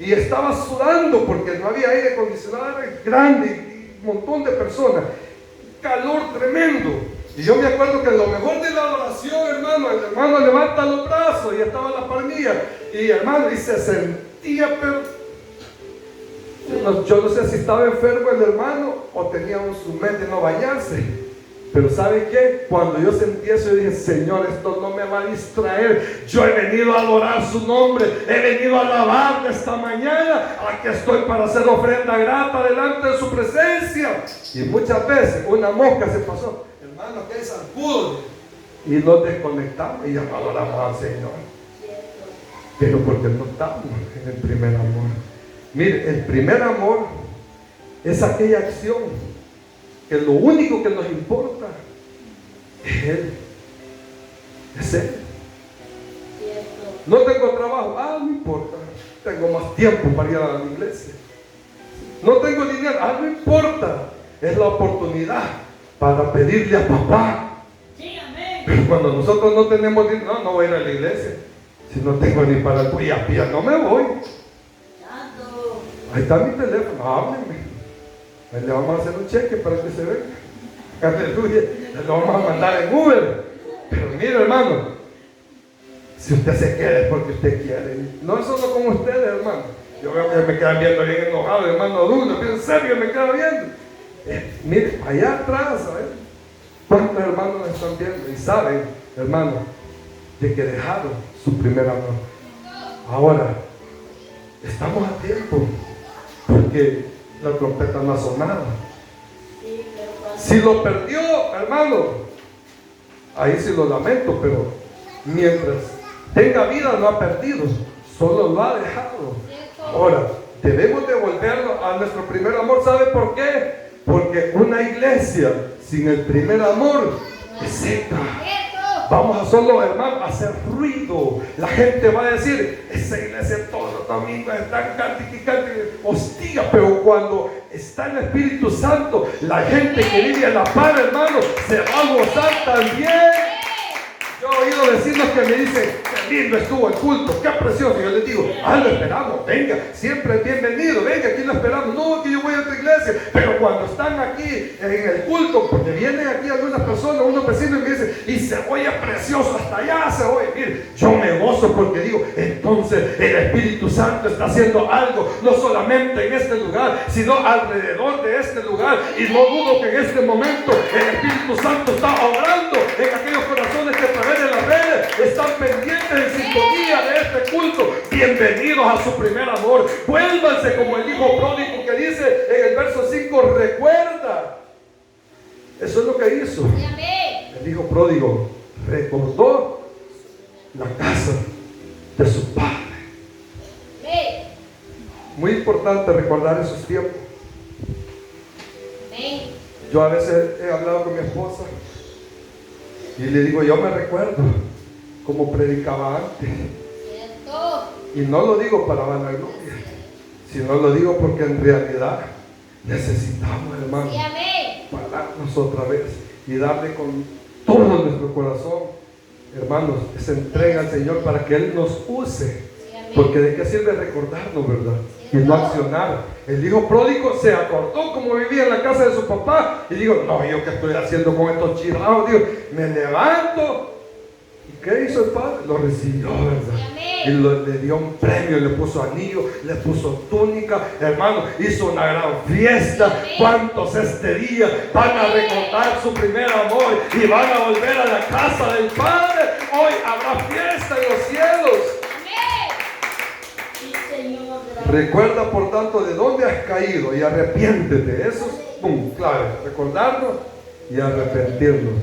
y estaba sudando porque no había aire acondicionado, era grande y un montón de personas, calor tremendo. Y yo me acuerdo que en lo mejor de la adoración, hermano, el hermano levanta los brazos y estaba a la par mía y hermano, y se sentía, pero yo no sé si estaba enfermo el hermano o tenía su mente de no bañarse. Pero ¿sabe qué? Cuando yo sentí eso, yo dije, Señor, esto no me va a distraer. Yo he venido a adorar su nombre, he venido a alabarle esta mañana. Aquí estoy para hacer ofrenda grata delante de su presencia. Y muchas veces una mosca se pasó, hermano, que es zancudo, y nos desconectamos y ya no adoramos al Señor. Pero porque no estamos en el primer amor. Mire, el primer amor es aquella acción que lo único que nos importa es Él. Es Él. No tengo trabajo, no importa. tengo más tiempo para ir a la iglesia. No tengo dinero, no importa. Es la oportunidad para pedirle a papá. Sí, amén. Pero cuando nosotros no tenemos dinero, no voy a ir a la iglesia. Si no tengo ni para el pía, no me voy. Santo. Ahí está mi teléfono, háblenme. Ahí le vamos a hacer un cheque para que se venga. Aleluya. Le lo vamos a mandar en Uber. Pero mire, hermano, si usted se queda es porque usted quiere. No es solo con ustedes, hermano. Yo veo que me quedan viendo bien enojado, hermano Douglas. En serio, me quedan viendo. Mire, allá atrás, ¿sabes? ¿Cuántos hermanos me están viendo? Y saben, hermano, de que dejaron su primer amor. Ahora, estamos a tiempo, porque la trompeta no ha sonado. Sí, pero cuando- Si lo perdió, hermano, ahí sí lo lamento, pero mientras tenga vida no ha perdido, solo lo ha dejado. Ahora, debemos devolverlo a nuestro primer amor. ¿Sabe por qué? Porque una iglesia sin el primer amor es seca. Vamos a solo, hermano, a hacer ruido. La gente va a decir, esa iglesia todos los domingos está cante, hostia. Pero cuando está el Espíritu Santo, la gente que vive a la par, hermano, se va a gozar también. Yo he oído vecinos que me dicen, qué lindo estuvo el culto, qué precioso. Yo les digo, lo esperamos, venga, siempre es bienvenido, venga, aquí lo esperamos. No, que yo voy a otra iglesia. Pero cuando están aquí en el culto, porque vienen aquí algunas personas, unos vecinos, y me dicen, y se oye precioso, hasta allá se oye. Mire, yo me gozo porque digo, entonces el Espíritu Santo está haciendo algo, no solamente en este lugar, sino alrededor de este lugar. Y no dudo que en este momento el Espíritu Santo está obrando en aquellos corazones que a través de las redes están pendientes en sintonía de este culto. Bienvenidos a su primer amor. Vuélvanse como el hijo pródigo que dice en el verso 5, recuerda. Eso es lo que hizo el hijo pródigo. Recordó la casa de su padre. Muy importante recordar esos tiempos. Yo a veces he hablado con mi esposa y le digo, yo me recuerdo como predicaba antes. Y no lo digo para vanagloria, sino lo digo porque en realidad necesitamos, hermano, pararnos otra vez y darle con todo nuestro corazón, hermanos, esa entrega al Señor para que Él nos use. Porque de qué sirve recordarnos, ¿verdad? Y no accionar. El hijo pródigo se acordó cómo vivía en la casa de su papá y digo, no, yo qué estoy haciendo con estos chilados. Digo, me levanto. ¿Y qué hizo el padre? Lo recibió, ¿verdad? Y le dio un premio, le puso anillo, le puso túnica, hermano, hizo una gran fiesta. ¿Cuántos este día van a recordar su primer amor y van a volver a la casa del Padre? Hoy habrá fiesta en los cielos. Sí, Señor. Recuerda por tanto de dónde has caído y arrepiéntete. Eso es clave, recordarnos y arrepentirnos.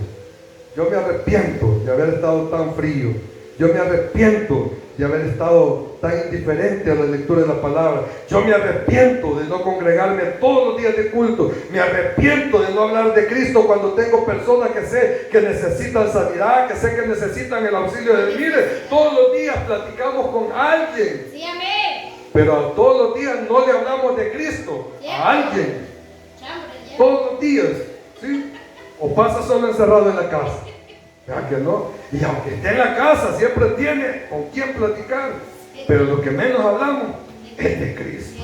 Yo me arrepiento de haber estado tan frío. Yo me arrepiento de haber estado tan indiferente a la lectura de la palabra. Yo me arrepiento de no congregarme todos los días de culto. Me arrepiento de no hablar de Cristo cuando tengo personas que sé que necesitan sanidad, que sé que necesitan el auxilio de Dios. Mire, todos los días platicamos con alguien. Sí, amén. Pero todos los días no le hablamos de Cristo a alguien. Todos los días, ¿sí? O pasa solo encerrado en la casa. ¿Verdad que no? Y aunque esté en la casa, siempre tiene con quién platicar. Pero lo que menos hablamos es de Cristo.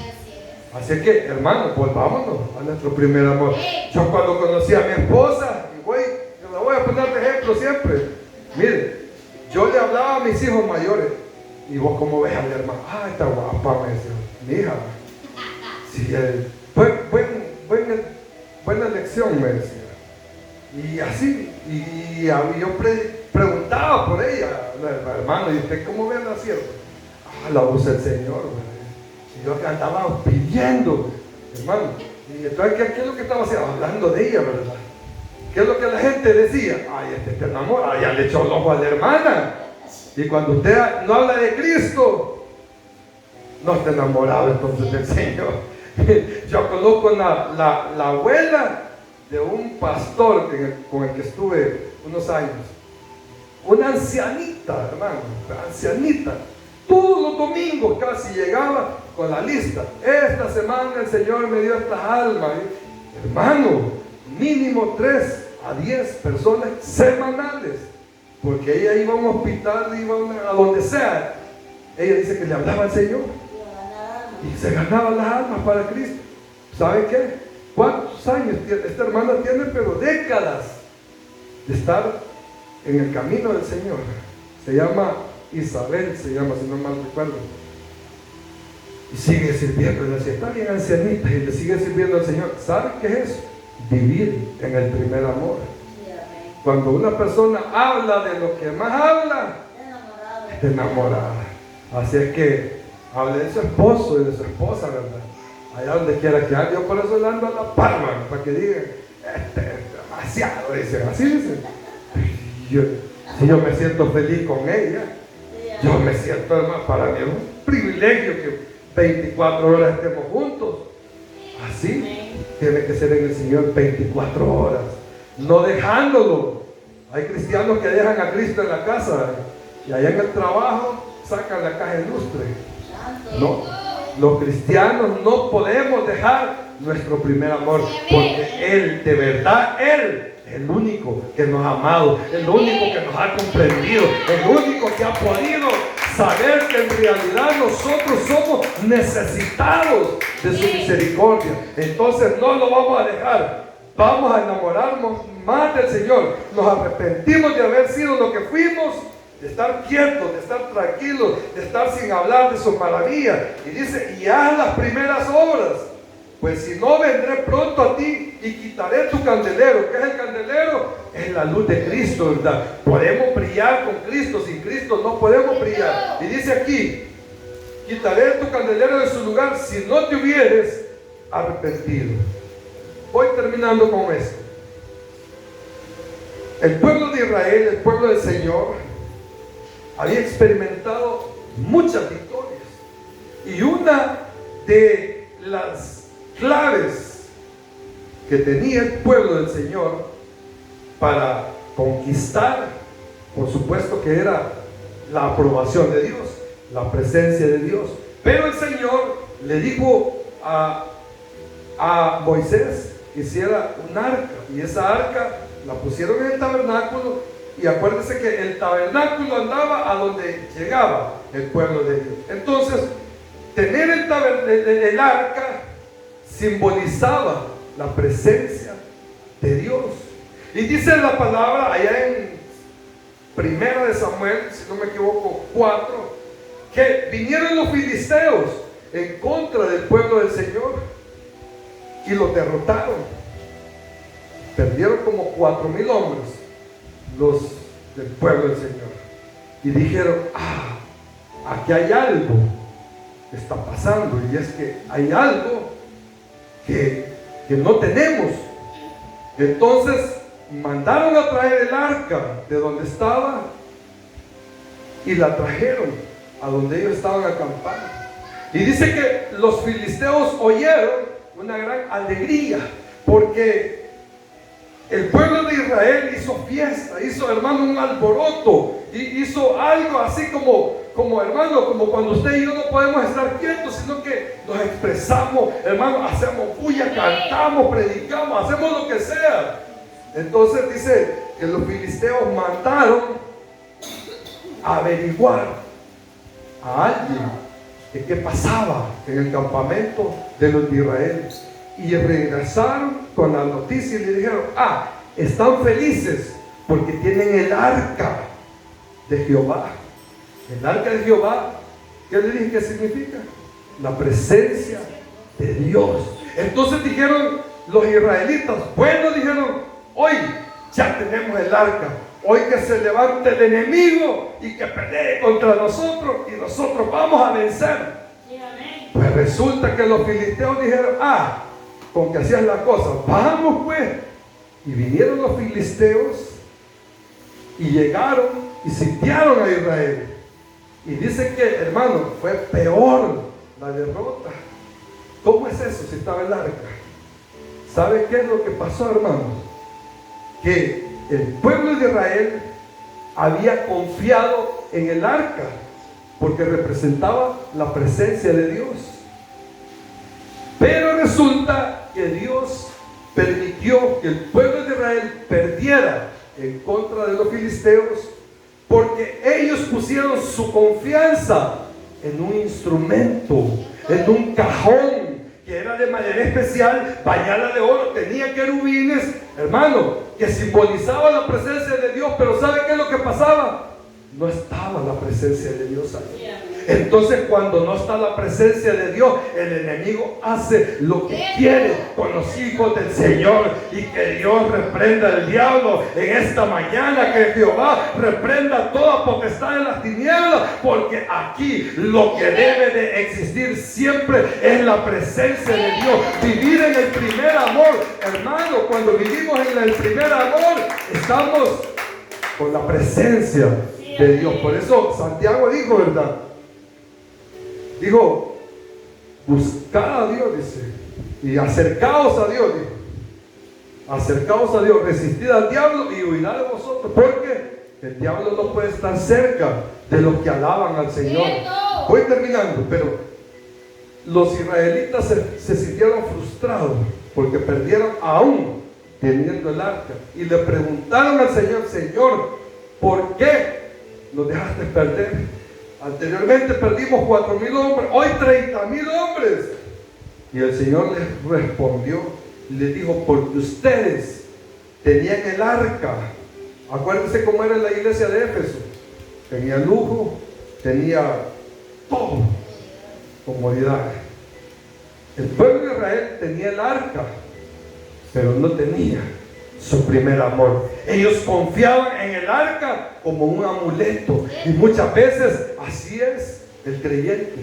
Así que, hermanos, volvámonos a nuestro primer amor. Yo cuando conocí a mi esposa, y güey, yo la voy a poner de ejemplo siempre. Mire, yo le hablaba a mis hijos mayores. Y vos como ves a mi hermana, está guapa, me decía, mi hija. Sí, buena elección, me decía. Y así, y yo preguntaba por ella, hermano, ¿y usted cómo ve a la sierva? La usa el Señor, y yo andaba pidiendo, hermano. Y entonces, ¿qué es lo que estaba haciendo? Hablando de ella, ¿verdad? ¿Qué es lo que la gente decía? Te enamora, ya le echó el ojo a la hermana. Y cuando usted no habla de Cristo, no está enamorado entonces del Señor. Yo conozco la abuela de un pastor con el que estuve unos años. Una ancianita, hermano, ancianita. todos los domingos casi llegaba con la lista. Esta semana el Señor me dio estas almas. Hermano, mínimo 3 a 10 personas semanales, porque ella iba a un hospital, iba a donde sea. Ella dice que le hablaba al Señor y se ganaba las almas para Cristo. ¿Sabe qué? ¿Cuántos años tiene? Esta hermana tiene, pero décadas de estar en el camino del Señor. Se llama Isabel, se llama, si no mal recuerdo. Y sigue sirviendo, está bien ancianita y le sigue sirviendo al Señor. ¿Sabe qué es eso? Vivir en el primer amor. Cuando una persona habla de lo que más habla, está enamorada. Así es que hable de su esposo y de su esposa, ¿verdad? Allá donde quiera que haya. Yo por eso le ando a la palma, para que digan, este es demasiado, dicen, así dicen. Si yo me siento feliz con ella, yo me siento, hermano, para mí es un privilegio que 24 horas estemos juntos. Así tiene que ser en el Señor 24 horas, no dejándolo. Hay cristianos que dejan a Cristo en la casa y allá en el trabajo sacan la caja ilustre. No, los cristianos no podemos dejar nuestro primer amor, porque Él, de verdad, Él es el único que nos ha amado, el único que nos ha comprendido, el único que ha podido saber que en realidad nosotros somos necesitados de su misericordia. Entonces no lo vamos a dejar. Vamos a enamorarnos más del Señor. Nos arrepentimos de haber sido lo que fuimos, de estar quietos, de estar tranquilos, de estar sin hablar de sus maravillas. Y dice, y haz las primeras obras, pues si no, vendré pronto a ti y quitaré tu candelero. ¿Qué es el candelero? Es la luz de Cristo, ¿verdad? Podemos brillar con Cristo, sin Cristo no podemos brillar. Y dice aquí, quitaré tu candelero de su lugar si no te hubieres arrepentido. Voy terminando con esto. El pueblo de Israel, el pueblo del Señor, había experimentado muchas victorias. Y una de las claves que tenía el pueblo del Señor para conquistar, por supuesto que era la aprobación de Dios, la presencia de Dios. Pero el Señor le dijo a Moisés que hiciera un arca, y esa arca la pusieron en el tabernáculo. Y acuérdense que el tabernáculo andaba a donde llegaba el pueblo de Dios. Entonces, tener el arca simbolizaba la presencia de Dios. Y dice la palabra allá en Primera de Samuel, si no me equivoco, 4, que vinieron los filisteos en contra del pueblo del Señor y los derrotaron. Perdieron como 4,000 hombres los del pueblo del Señor. Y dijeron, aquí hay algo que está pasando, y es que hay algo que no tenemos. Entonces mandaron a traer el arca de donde estaba y la trajeron a donde ellos estaban acampando. Y dice que los filisteos oyeron una gran alegría, porque el pueblo de Israel hizo fiesta, hizo, hermano, un alboroto, y hizo algo así como hermano, como cuando usted y yo no podemos estar quietos, sino que nos expresamos, hermano, hacemos bulla, cantamos, predicamos, hacemos lo que sea. Entonces dice que los filisteos mandaron a averiguar a alguien de qué pasaba en el campamento de los de Israel. Y regresaron con la noticia y le dijeron, están felices porque tienen el arca de Jehová. El arca de Jehová, ¿qué le dije que significa? La presencia de Dios. Entonces dijeron los israelitas, bueno, dijeron, hoy ya tenemos el arca. Hoy que se levante el enemigo y que pelee contra nosotros, y nosotros vamos a vencer. Pues resulta que los filisteos dijeron, con que hacían las cosas, vamos pues. Y vinieron los filisteos y llegaron y sitiaron a Israel. Y dice que, hermano, fue peor la derrota. ¿Cómo es eso si estaba el arca? ¿Sabe qué es lo que pasó, hermanos? Que el pueblo de Israel había confiado en el arca, porque representaba la presencia de Dios. Pero resulta que Dios permitió que el pueblo de Israel perdiera en contra de los filisteos, porque ellos pusieron su confianza en un instrumento, en un cajón que era de madera especial, bañada de oro, tenía querubines, hermano, que simbolizaban la presencia de Dios. Pero ¿sabe qué es lo que pasaba? No estaba la presencia de Dios ahí. Entonces, cuando no está la presencia de Dios, el enemigo hace lo que quiere con los hijos del Señor. Y que Dios reprenda al diablo en esta mañana, que Jehová reprenda toda potestad en las tinieblas, porque aquí lo que debe de existir siempre es la presencia de Dios. Vivir en el primer amor, hermano. Cuando vivimos en el primer amor, estamos con la presencia de Dios. Por eso Santiago dijo, ¿verdad? Dijo, buscad a Dios, dice, y acercaos a Dios, dijo. Acercaos a Dios, resistid al diablo y huirá de vosotros, porque el diablo no puede estar cerca de los que alaban al Señor. Voy terminando, pero los israelitas se sintieron frustrados porque perdieron aún teniendo el arca, y le preguntaron al Señor: Señor, ¿por qué nos dejaste perder? Anteriormente perdimos 4,000 hombres, hoy 30,000 hombres. Y el Señor les respondió y les dijo: porque ustedes tenían el arca. Acuérdense cómo era la iglesia de Éfeso. Tenía lujo, tenía todo, comodidad. El pueblo de Israel tenía el arca, pero no tenía su primer amor. Ellos confiaban en el arca como un amuleto, y muchas veces así es el creyente.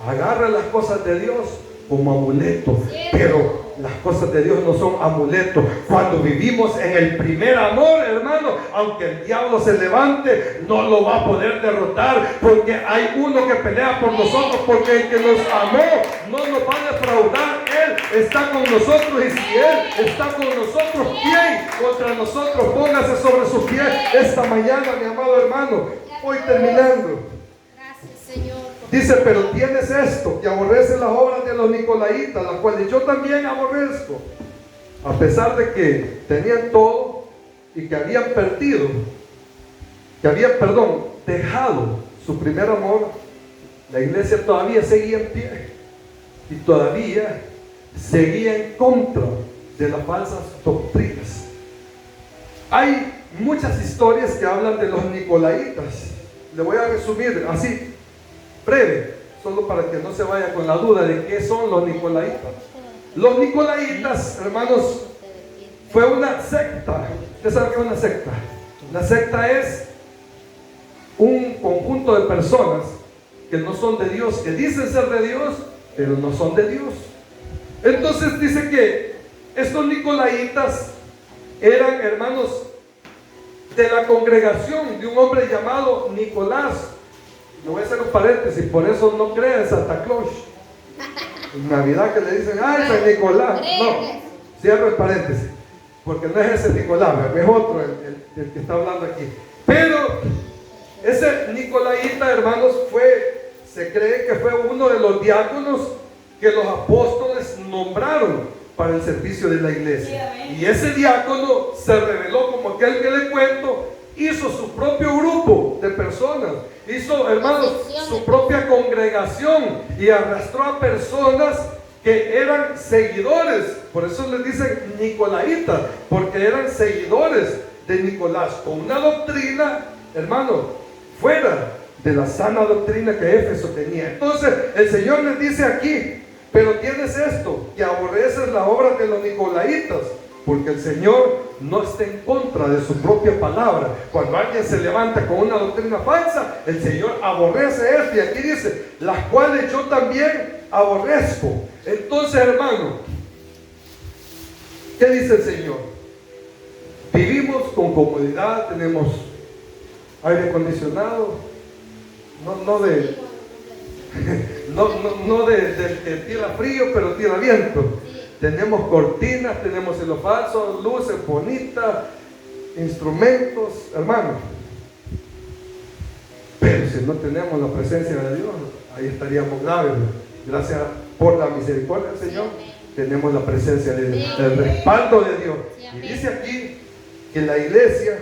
Agarra las cosas de Dios como amuleto, pero las cosas de Dios no son amuletos. Cuando vivimos en el primer amor, hermano, aunque el diablo se levante, no lo va a poder derrotar, porque hay uno que pelea por nosotros, porque el que nos amó no nos va a defraudar. Él está con nosotros, y si Él está con nosotros, ¿quién contra nosotros? Póngase sobre sus pies esta mañana, mi amado hermano. Voy terminando. Gracias, Señor. Dice: pero tienes esto, que aborreces las obras de los nicolaitas, las cuales yo también aborrezco. A pesar de que tenían todo y que habían perdido, dejado su primer amor, la iglesia todavía seguía en pie y todavía seguía en contra de las falsas doctrinas. Hay muchas historias que hablan de los nicolaitas. Le voy a resumir así, breve, solo para que no se vaya con la duda de qué son los nicolaitas. Los nicolaitas, hermanos, fue una secta. ¿Usted sabe qué es una secta? La secta es un conjunto de personas que no son de Dios, que dicen ser de Dios, pero no son de Dios. Entonces dice que estos nicolaitas eran, hermanos, de la congregación de un hombre llamado Nicolás. Le voy a hacer un paréntesis: por eso no creen en Santa Claus. En Navidad que le dicen: ¡ay, San Nicolás! No, cierro el paréntesis, porque no es ese Nicolás, es otro el que está hablando aquí. Pero ese nicolaíta, hermanos, se cree que fue uno de los diáconos que los apóstoles nombraron para el servicio de la iglesia. Y ese diácono se reveló como aquel que le cuento. Hizo su propio grupo de personas, hizo, hermanos, su propia congregación, y arrastró a personas que eran seguidores. Por eso les dicen nicolaitas, porque eran seguidores de Nicolás, con una doctrina, hermano, fuera de la sana doctrina que Éfeso tenía. Entonces el Señor les dice aquí: pero tienes esto, que aborreces la obra de los nicolaitas, porque el Señor no está en contra de su propia palabra. Cuando alguien se levanta con una doctrina falsa, el Señor aborrece esto. Y aquí dice: las cuales yo también aborrezco. Entonces, hermano, ¿qué dice el Señor? Vivimos con comodidad, tenemos aire acondicionado, no de tierra frío, pero tierra viento. Tenemos cortinas, tenemos cielo falso, luces bonitas, instrumentos, hermano. Pero si no tenemos la presencia de Dios, ahí estaríamos graves. Gracias por la misericordia del Señor, tenemos la presencia de Dios, el respaldo de Dios. Y dice aquí que la iglesia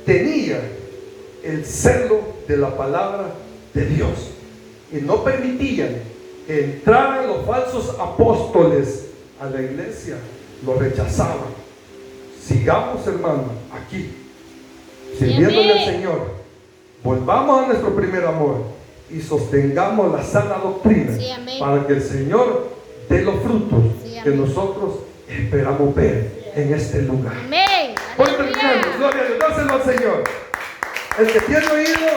tenía el celo de la palabra de Dios y no permitían que entraran los falsos apóstoles a la iglesia, lo rechazaban. Sigamos, hermanos, aquí sirviéndole al Señor, volvamos a nuestro primer amor y sostengamos la sana doctrina, para que el Señor dé los frutos que nosotros esperamos ver en este lugar. Amén. Voy terminando, gloria a Dios, dáselo al Señor. El que tiene oído,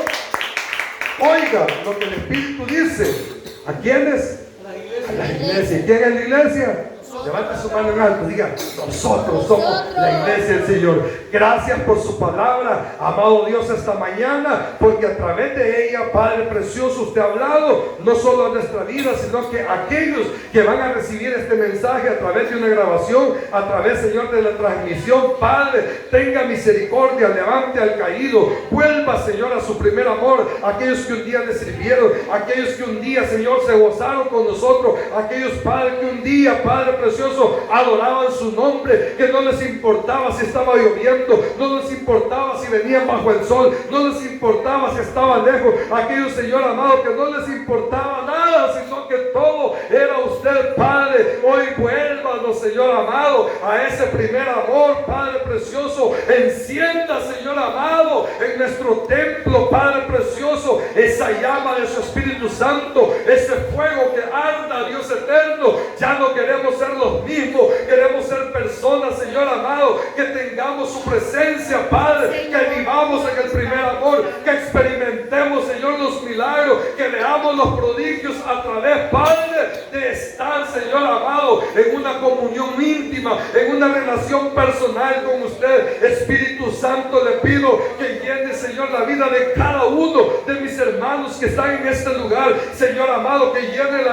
oiga lo que el Espíritu dice. ¿A quiénes? A la iglesia. ¿Quién es la iglesia? Levante su mano en alto, diga: nosotros somos la iglesia del Señor. Gracias por su palabra, amado Dios, esta mañana, porque a través de ella, Padre precioso, usted ha hablado no solo a nuestra vida, sino que aquellos que van a recibir este mensaje a través de una grabación, a través, Señor, de la transmisión, Padre, tenga misericordia, levante al caído, vuelva, Señor, a su primer amor, aquellos que un día le sirvieron, aquellos que un día, Señor, se gozaron con nosotros, aquellos, Padre, que un día, Padre precioso, adoraban su nombre, que no les importaba si estaba lloviendo, no les importaba si venían bajo el sol, no les importaba si estaban lejos, aquellos, Señor amado, que no les importaba nada, sino que todo era usted, Padre. Hoy vuélvanos, Señor amado, a ese primer amor, Padre precioso. Encienda, Señor amado, en nuestro templo, Padre precioso, esa llama de su Espíritu Santo, ese fuego que arda, Dios eterno. Ya no queremos ser los mismos, queremos ser personas, Señor amado, que tengamos su presencia, Padre, que vivamos en el primer amor, que experimentemos, Señor, los milagros, que veamos los prodigios a través, Padre, de estar, Señor amado, en una comunión íntima, en una relación personal con usted. Espíritu Santo, le pido que llene, Señor, la vida de cada uno de mis hermanos que están en este lugar, Señor amado, que llene la